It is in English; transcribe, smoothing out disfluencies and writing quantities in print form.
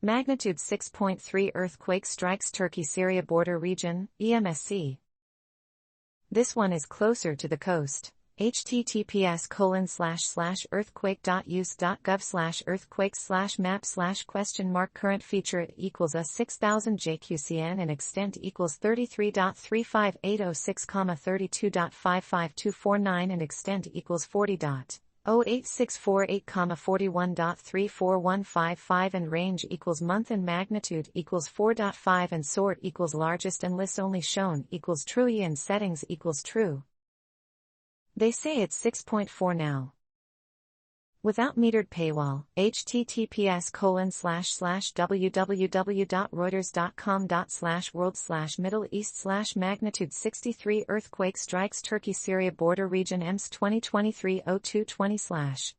Magnitude 6.3 earthquake strikes Turkey Syria border region, EMSC. This one is closer to the coast. https://earthquake.use.gov/earthquakes/map/? Current feature equals a 6000 JQCN and extent equals 33.35806,32.55249 and extent equals 40.08648,41.34155 and range equals month and magnitude equals 4.5 and sort equals largest and list only shown equals true and settings equals true. They say it's 6.4 now. Without metered paywall, https://www.reuters.com/world/Middle East/magnitude 63 earthquake strikes Turkey Syria border region EMSC 2023-02-20/